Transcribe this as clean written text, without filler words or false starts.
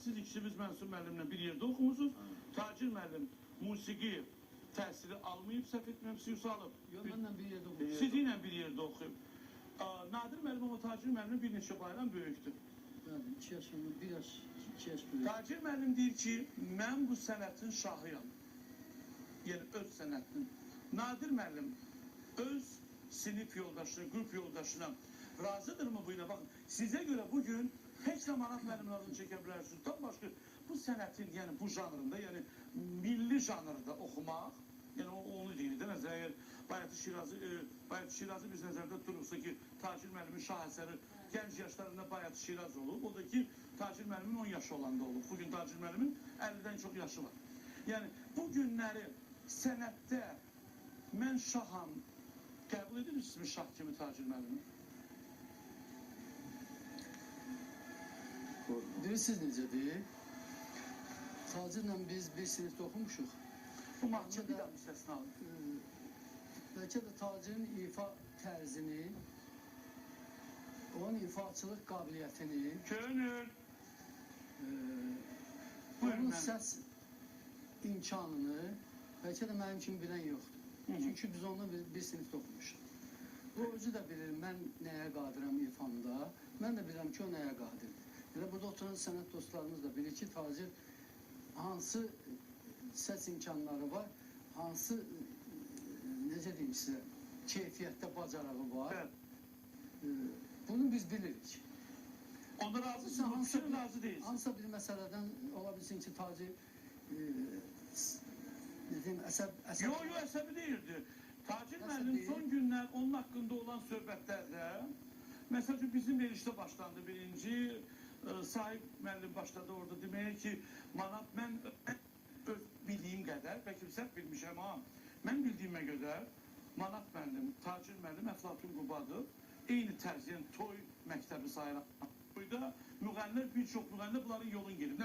siz ikisiniz Mənsur müəllimlə bir yerdə oxumusunuz. Tacir müəllim musiqi təhsili almayıb, səhv etmirəmsə alıb. Yox, mənlə bir yerdə oxuyub. Sizinlə bir yerdə oxuyub. Nadir müəllim ama Tacir müəllim bir neçə bayram böyükdür. Bəli, 2 yaşımda, 1 yaş, 2 yaş böyük. Tacir müəllim deyir ki, mən bu sənətin şahıyam. Yəni öz sənətinin. Nadir müəllim öz sinif yoldaşı, qrup yoldaşına razıdırmı bu ilə? Baxın, sizə görə bugün heç də Manat müəllimin adını çəkə bilərsiniz. Tam başqa bu sənətin, yəni bu janrında, yəni milli janrda oxumaq, yəni onu deyir də, nəzər, Bayatı Şirazı biz nəzərdə tuturursa ki, Tacir müəllimin şah əsəri gənc yaşlarında Bayatı Şiraz olub, o da ki, Tacir müəllimin 10 yaşı olanda olub. Bugün Tacir müəllimin 50-dən çox yaşı var. Yəni, bu günləri sənətdə mən şaham, qəbul edirsiniz şah kimi Tacir müəllimi? Bilirsiniz necədir? Tacirlə biz bir sinifdə oxumuşuq. Bu mahçı bir daha müstəsna alın. Bəlkə də tacirin ifa tərzini, onun ifaçılıq qabiliyyətini, Könül! onun səs imkanını bəlkə də mənim kimi bilən yoxdur. Çünki biz onunla bir sinifdə oxumuşuq. O özü də bilir, mən nəyə qadirəm ifamda, mən də bilirəm ki, o nəyə qadirdir. Elə burada oturan sənət dostlarımız da bilir ki, tacir hansı səs imkanları var, hansı, necə deyim sizə, keyfiyyətdə bacarağı var. Bunu biz bilirik. Onda razısınız, sizin razı değilsiniz. Hansısa bir məsələdən ola bilsin ki, tacir, ne diyeyim, əsəb... Yo, əsəbi deyildi. Tacir müəllim son günlər onun haqqında olan söhbətlərdə, məsələn, bizim verişdə başlandı birinci, sahib müəllim başladı orada deməyə ki, Manat, mən öz bildiyim qədər, bəlkə səhv bilmişəm ha, mən bildiyimə qədər Manat müəllim, Tacir müəllim, Əflatun Qubadır, eyni tərz, yəni toy məktəbi sayılan toyda müğənnilər, bir çox müğənnilər bunların yolun gelib.